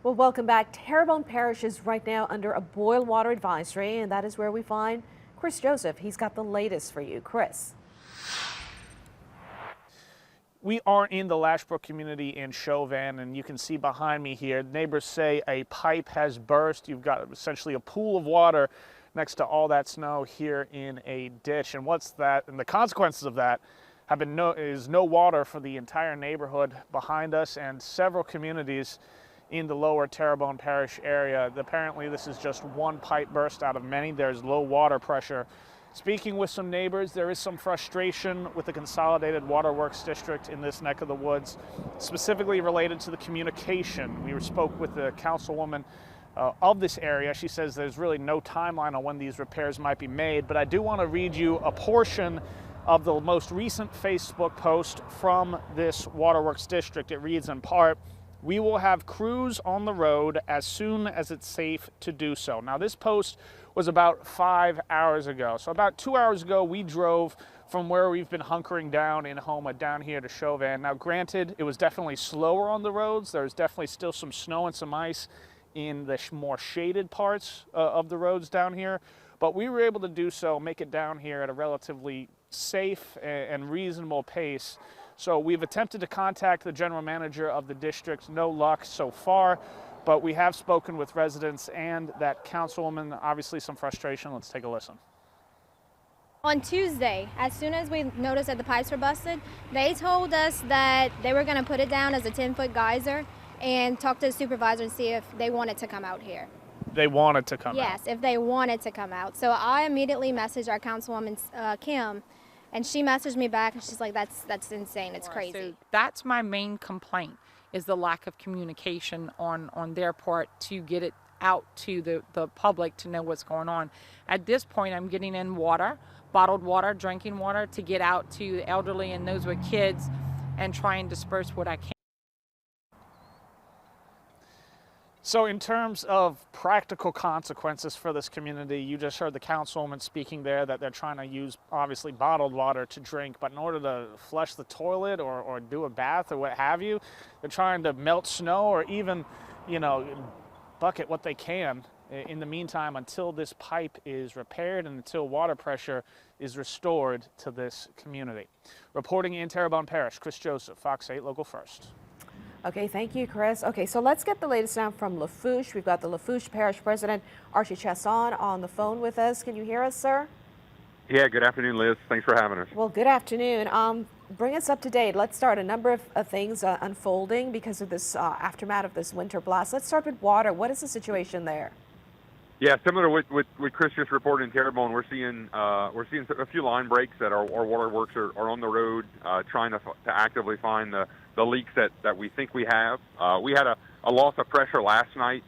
Well, welcome back. Terrebonne Parish is right now under a boil water advisory, and that is where we find Chris Joseph. He's got the latest for you. Chris. We are in the Lashbrook community in Chauvin, and you can see behind me here, neighbors say a pipe has burst. You've got essentially a pool of water next to all that snow here in a ditch. And what's that? And the consequences of that have been no water for the entire neighborhood behind us and several communities in the lower Terrebonne Parish area. Apparently this is just one pipe burst out of many. There's low water pressure. Speaking with some neighbors, there is some frustration with the Consolidated Waterworks District in this neck of the woods, specifically related to the communication. We spoke with the councilwoman of this area. She says there's really no timeline on when these repairs might be made, but I do want to read you a portion of the most recent Facebook post from this Waterworks District. It reads in part, "We will have crews on the road as soon as it's safe to do so." Now, this post was about 5 hours ago. So about 2 hours ago, we drove from where we've been hunkering down in Houma down here to Chauvin. Now, granted, it was definitely slower on the roads. There's definitely still some snow and some ice in the more shaded parts of the roads down here. But we were able to do so, make it down here at a relatively safe and reasonable pace. So we've attempted to contact the general manager of the district, no luck so far, but we have spoken with residents and that councilwoman, obviously some frustration. Let's take a listen. On Tuesday, as soon as we noticed that the pipes were busted, they told us that they were going to put it down as a 10-foot geyser and talk to the supervisor and see if they wanted to come out here. They wanted to come out? Yes, if they wanted to come out. So I immediately messaged our councilwoman, Kim, and she messaged me back, and she's like, that's insane, it's crazy. So that's my main complaint, is the lack of communication on their part to get it out to the public to know what's going on. At this point, I'm getting in water, bottled water, drinking water, to get out to the elderly and those with kids and try and disperse what I can. So in terms of practical consequences for this community, you just heard the councilwoman speaking there that they're trying to use obviously bottled water to drink, but in order to flush the toilet or do a bath or what have you, they're trying to melt snow or even, bucket what they can in the meantime until this pipe is repaired and until water pressure is restored to this community. Reporting in Terrebonne Parish, Chris Joseph, Fox 8 Local First. Okay, thank you, Chris. Okay, so let's get the latest now from Lafourche. We've got the Lafourche Parish President, Archie Chasson, on the phone with us. Can you hear us, sir? Yeah, good afternoon, Liz. Thanks for having us. Well, good afternoon. Bring us up to date. Let's start. A number of things unfolding because of this aftermath of this winter blast. Let's start with water. What is the situation there? Yeah, similar to what Chris just reported in Terrebonne, we're seeing a few line breaks that our waterworks are on the road trying to actively find the leaks that we think we have. We had a loss of pressure last night.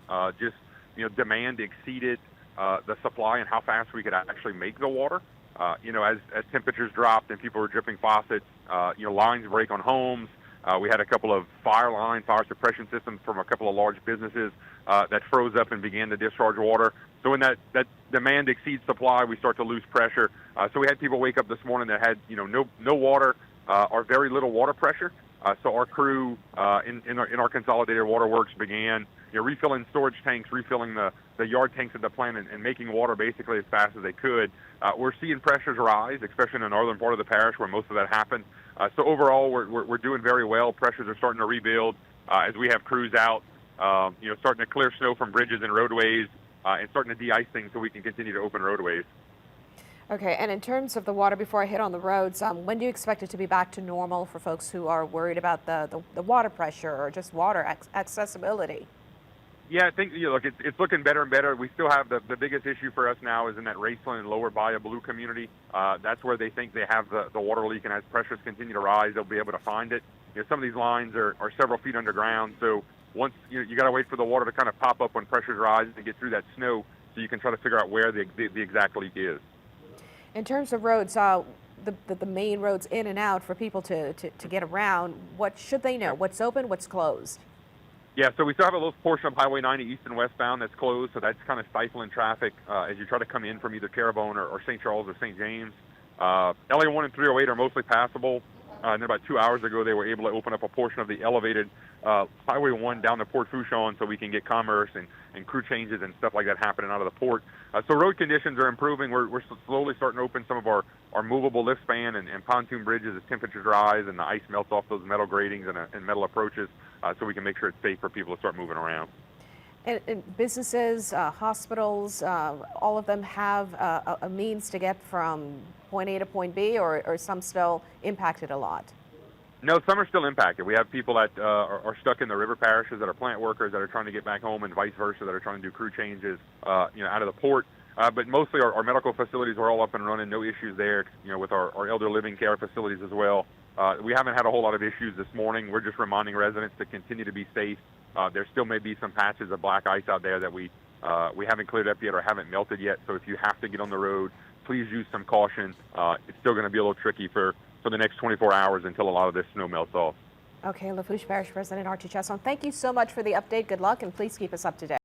Demand exceeded the supply and how fast we could actually make the water. As temperatures dropped and people were dripping faucets, lines break on homes. We had a couple of fire suppression systems from a couple of large businesses that froze up and began to discharge water. So when that demand exceeds supply, we start to lose pressure. So we had people wake up this morning that had no water or very little water pressure. So our crew in our consolidated waterworks began refilling storage tanks, refilling the yard tanks at the plant, and making water basically as fast as they could. We're seeing pressures rise, especially in the northern part of the parish where most of that happened. So overall, we're doing very well. Pressures are starting to rebuild as we have crews out, starting to clear snow from bridges and roadways and starting to de-ice things so we can continue to open roadways. Okay, and in terms of the water, before I hit on the roads, when do you expect it to be back to normal for folks who are worried about the water pressure or just water accessibility? Yeah, I think it's looking better and better. We still have the biggest issue for us now is in that Raceland and Lower Bayou Blue community. That's where they think they have the water leak, and as pressures continue to rise, they'll be able to find it. Some of these lines are several feet underground, so once you got to wait for the water to kind of pop up when pressures rise and get through that snow, so you can try to figure out where the exact leak is. In terms of roads, the main roads in and out for people to get around, what should they know? What's open, what's closed? Yeah, so we still have a little portion of Highway 90 east and westbound that's closed, so that's kind of stifling traffic as you try to come in from either Terrebonne or St. Charles or St. James. LA 1 and 308 are mostly passable. and then about 2 hours ago, they were able to open up a portion of the elevated Highway 1 down to Port Fourchon so we can get commerce and crew changes and stuff like that happening out of the port. So road conditions are improving. We're slowly starting to open some of our movable lift span and pontoon bridges as temperatures rise and the ice melts off those metal gratings and metal approaches, so we can make sure it's safe for people to start moving around. And businesses, hospitals, all of them have a means to get from point A to point B, or some still impacted a lot? No, some are still impacted. We have people that are stuck in the river parishes that are plant workers that are trying to get back home, and vice versa, that are trying to do crew changes, out of the port. But mostly our medical facilities are all up and running. No issues there. With our elder living care facilities as well. We haven't had a whole lot of issues this morning. We're just reminding residents to continue to be safe. There still may be some patches of black ice out there that we haven't cleared up yet or haven't melted yet. So if you have to get on the road, please use some caution. It's still going to be a little tricky for the next 24 hours until a lot of this snow melts off. Okay, Lafourche Parish President Archie Chesson, thank you so much for the update. Good luck, and please keep us up to date.